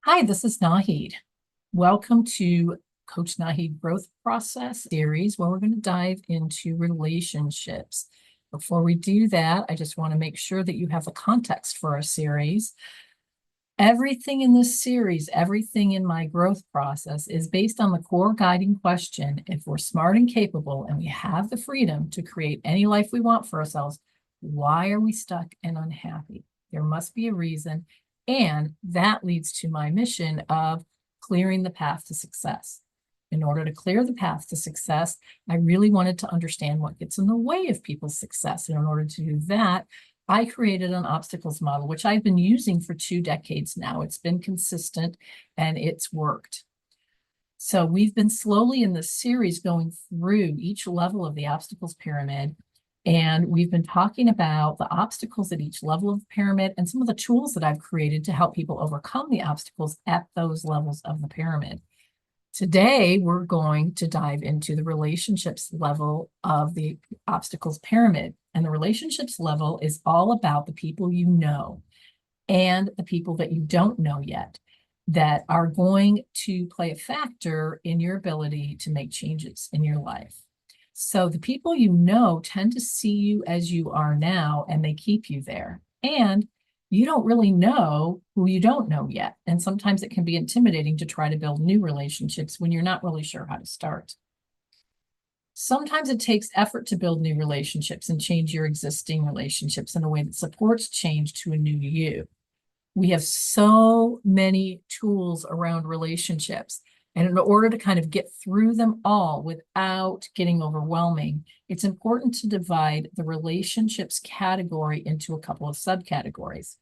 Hi, this is Nahid. Welcome to Coach Nahid Growth Process series, where we're going to dive into relationships. Before we do that, I just want to make sure that you have the context for our series. Everything in this series, everything in my growth process is based on the core guiding question: if we're smart and capable and we have the freedom to create any life we want for ourselves, why are we stuck and unhappy? There must be a reason. And that leads to my mission of clearing the path to success. In order to clear the path to success, I really wanted to understand what gets in the way of people's success. And in order to do that, I created an obstacles model, which I've been using for 2 decades now. It's been consistent and it's worked. So we've been slowly in this series going through each level of the obstacles pyramid. And we've been talking about the obstacles at each level of the pyramid and some of the tools that I've created to help people overcome the obstacles at those levels of the pyramid. Today, we're going to dive into the relationships level of the obstacles pyramid. And the relationships level is all about the people you know and the people that you don't know yet that are going to play a factor in your ability to make changes in your life. So the people you know tend to see you as you are now, and they keep you there. And you don't really know who you don't know yet. And sometimes it can be intimidating to try to build new relationships when you're not really sure how to start. Sometimes it takes effort to build new relationships and change your existing relationships in a way that supports change to a new you. We have so many tools around relationships. And in order to kind of get through them all without getting overwhelming, it's important to divide the relationships category into a couple of subcategories.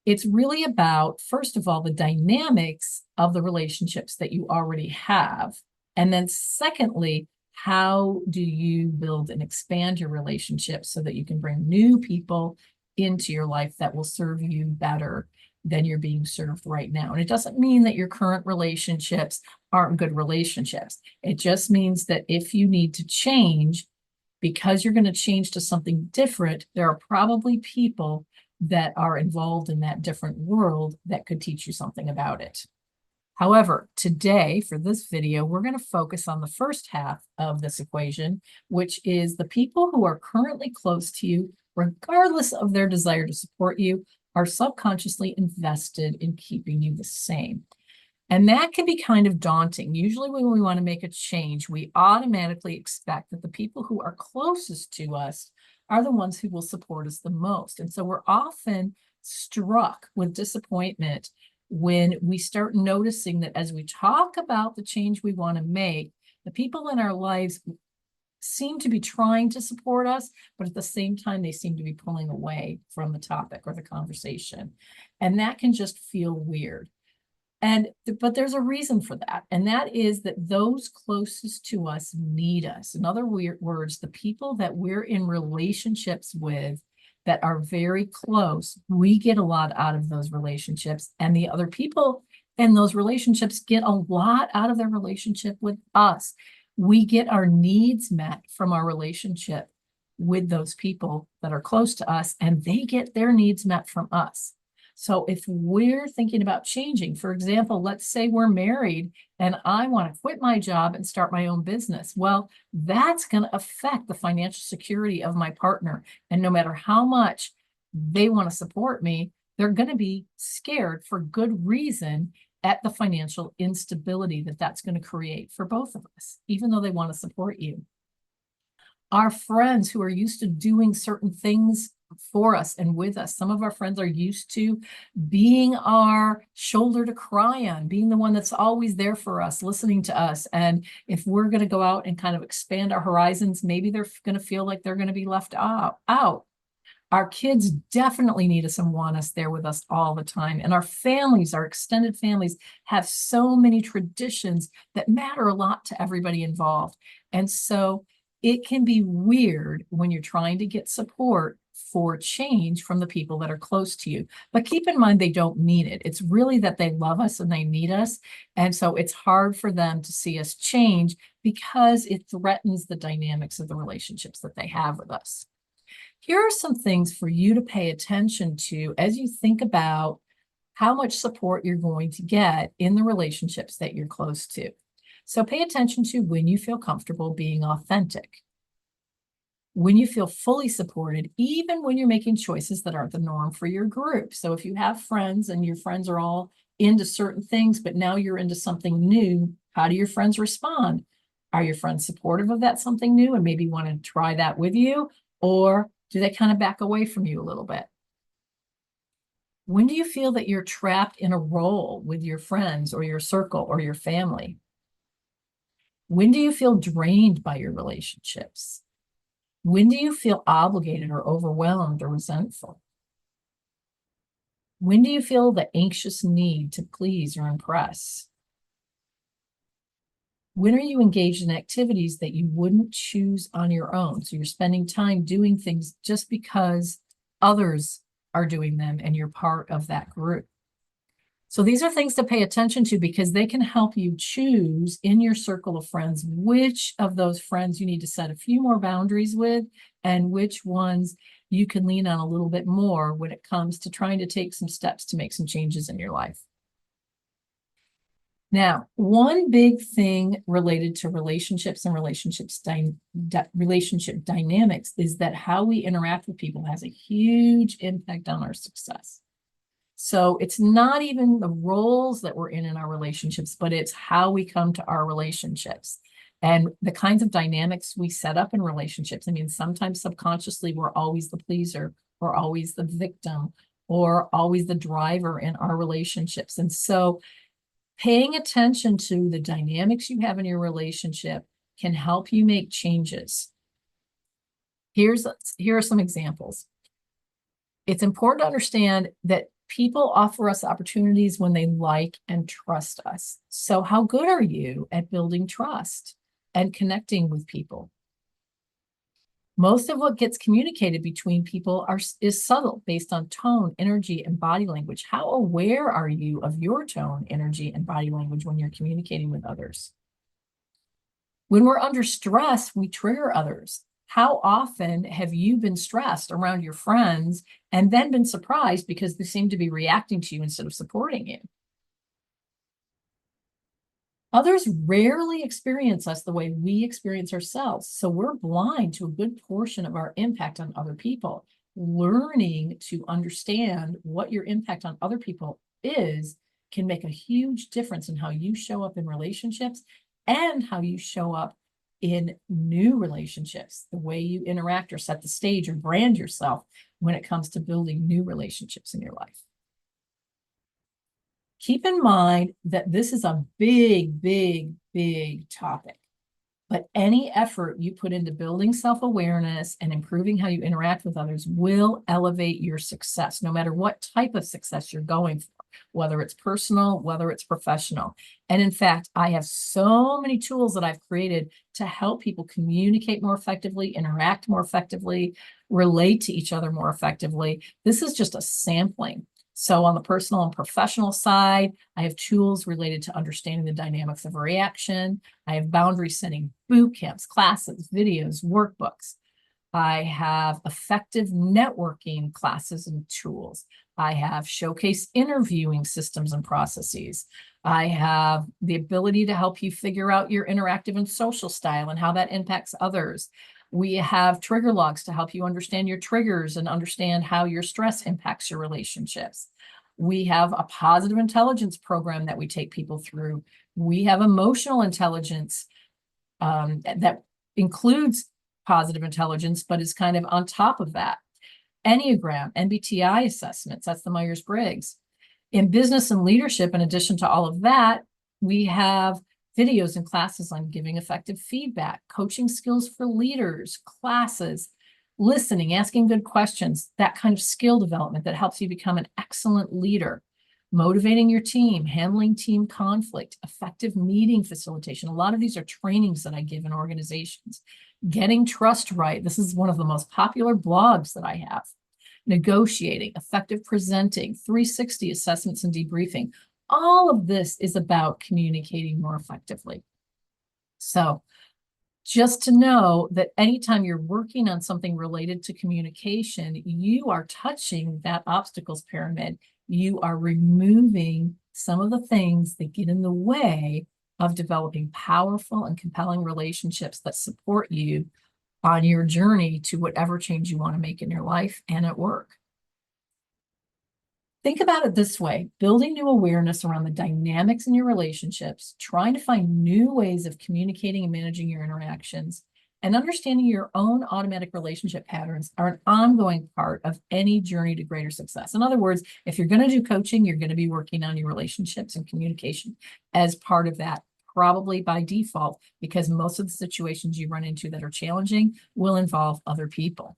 It's really about, first of all, the dynamics of the relationships that you already have. And then secondly, how do you build and expand your relationships so that you can bring new people into your life that will serve you better than you're being served right now. And it doesn't mean that your current relationships aren't good relationships. It just means that if you need to change, because you're going to change to something different, there are probably people that are involved in that different world that could teach you something about it. However, today for this video, we're going to focus on the first half of this equation, which is the people who are currently close to you, regardless of their desire to support you, are subconsciously invested in keeping you the same. And that can be kind of daunting. Usually when we want to make a change, we automatically expect that the people who are closest to us are the ones who will support us the most. And so we're often struck with disappointment when we start noticing that as we talk about the change we want to make, the people in our lives seem to be trying to support us, but at the same time, they seem to be pulling away from the topic or the conversation. And that can just feel weird. But there's a reason for that. And that is that those closest to us need us. In other words, the people that we're in relationships with that are very close, we get a lot out of those relationships. And the other people in those relationships get a lot out of their relationship with us. We get our needs met from our relationship with those people that are close to us, and they get their needs met from us. So if we're thinking about changing, for example, let's say we're married and I want to quit my job and start my own business. Well, that's going to affect the financial security of my partner. And no matter how much they want to support me, they're going to be scared for good reason at the financial instability that that's going to create for both of us, even though they want to support you. Our friends who are used to doing certain things for us and with us. Some of our friends are used to being our shoulder to cry on, being the one that's always there for us, listening to us. And if we're going to go out and kind of expand our horizons, maybe they're going to feel like they're going to be left out. Our kids definitely need us and want us there with us all the time. And our families, our extended families, have so many traditions that matter a lot to everybody involved. And so it can be weird when you're trying to get support for change from the people that are close to you. But keep in mind, they don't mean it. It's really that they love us and they need us. And so it's hard for them to see us change because it threatens the dynamics of the relationships that they have with us. Here are some things for you to pay attention to as you think about how much support you're going to get in the relationships that you're close to. So pay attention to when you feel comfortable being authentic, when you feel fully supported, even when you're making choices that aren't the norm for your group. So if you have friends and your friends are all into certain things, but now you're into something new, how do your friends respond? Are your friends supportive of that something new and maybe want to try that with you? Or do they kind of back away from you a little bit? When do you feel that you're trapped in a role with your friends or your circle or your family? When do you feel drained by your relationships? When do you feel obligated or overwhelmed or resentful? When do you feel the anxious need to please or impress? When are you engaged in activities that you wouldn't choose on your own? So you're spending time doing things just because others are doing them and you're part of that group. So these are things to pay attention to because they can help you choose in your circle of friends which of those friends you need to set a few more boundaries with and which ones you can lean on a little bit more when it comes to trying to take some steps to make some changes in your life. Now, one big thing related to relationships and relationship dynamics is that how we interact with people has a huge impact on our success. So it's not even the roles that we're in our relationships, but it's how we come to our relationships and the kinds of dynamics we set up in relationships. I mean, sometimes subconsciously, we're always the pleaser or always the victim or always the driver in our relationships. And so paying attention to the dynamics you have in your relationship can help you make changes. Here are some examples. It's important to understand that people offer us opportunities when they like and trust us. So how good are you at building trust and connecting with people? Most of what gets communicated between people is subtle, based on tone, energy, and body language. How aware are you of your tone, energy, and body language when you're communicating with others? When we're under stress, we trigger others. How often have you been stressed around your friends and then been surprised because they seem to be reacting to you instead of supporting you? Others rarely experience us the way we experience ourselves, so we're blind to a good portion of our impact on other people. Learning to understand what your impact on other people is can make a huge difference in how you show up in relationships and how you show up in new relationships, the way you interact or set the stage or brand yourself when it comes to building new relationships in your life. Keep in mind that this is a big, big, big topic, but any effort you put into building self-awareness and improving how you interact with others will elevate your success, no matter what type of success you're going for, whether it's personal, whether it's professional. And in fact, I have so many tools that I've created to help people communicate more effectively, interact more effectively, relate to each other more effectively. This is just a sampling. So on the personal and professional side, I have tools related to understanding the dynamics of reaction. I have boundary setting boot camps, classes, videos, workbooks. I have effective networking classes and tools. I have showcase interviewing systems and processes. I have the ability to help you figure out your interactive and social style and how that impacts others. We have trigger logs to help you understand your triggers and understand how your stress impacts your relationships. We have a positive intelligence program that we take people through. We have emotional intelligence that includes positive intelligence, but is kind of on top of that. Enneagram, MBTI assessments, that's the Myers-Briggs. In business and leadership, in addition to all of that, we have videos and classes on giving effective feedback, coaching skills for leaders, classes, listening, asking good questions, that kind of skill development that helps you become an excellent leader, motivating your team, handling team conflict, effective meeting facilitation. A lot of these are trainings that I give in organizations. Getting trust right. This is one of the most popular blogs that I have. Negotiating, effective presenting, 360 assessments and debriefing. All of this is about communicating more effectively. So just to know that anytime you're working on something related to communication, you are touching that obstacles pyramid you are removing some of the things that get in the way of developing powerful and compelling relationships that support you on your journey to whatever change you want to make in your life and at work. Think about it this way: building new awareness around the dynamics in your relationships, trying to find new ways of communicating and managing your interactions, and understanding your own automatic relationship patterns are an ongoing part of any journey to greater success. In other words, if you're going to do coaching, you're going to be working on your relationships and communication as part of that, probably by default, because most of the situations you run into that are challenging will involve other people.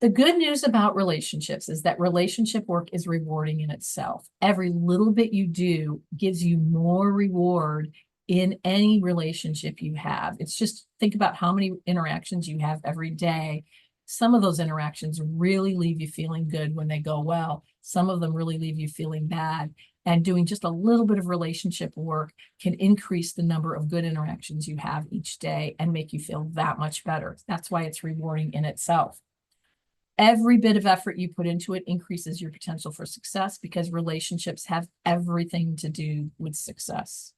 The good news about relationships is that relationship work is rewarding in itself. Every little bit you do gives you more reward in any relationship you have. It's just, think about how many interactions you have every day. Some of those interactions really leave you feeling good when they go well. Some of them really leave you feeling bad. And doing just a little bit of relationship work can increase the number of good interactions you have each day and make you feel that much better. That's why it's rewarding in itself. Every bit of effort you put into it increases your potential for success, because relationships have everything to do with success.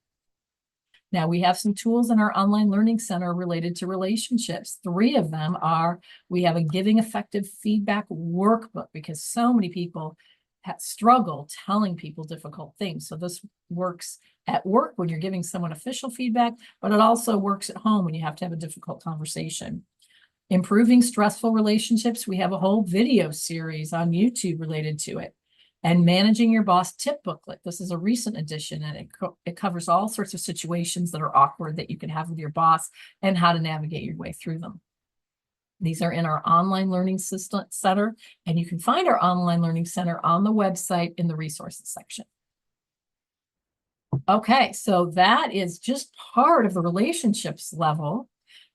Now, we have some tools in our online learning center related to relationships. 3 of them are: we have a Giving Effective Feedback workbook, because so many people struggle telling people difficult things. So this works at work when you're giving someone official feedback, but it also works at home when you have to have a difficult conversation. Improving Stressful Relationships, we have a whole video series on YouTube related to it. And Managing Your Boss Tip Booklet. This is a recent addition, and it covers all sorts of situations that are awkward that you can have with your boss and how to navigate your way through them. These are in our online learning center, and you can find our online learning center on the website in the resources section. Okay, so that is just part of the relationships level.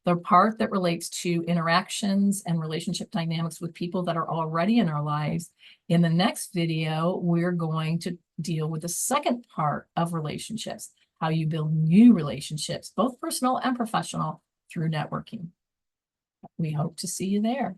The part that relates to interactions and relationship dynamics with people that are already in our lives. In the next video, we're going to deal with the second part of relationships, how you build new relationships, both personal and professional, through networking. We hope to see you there.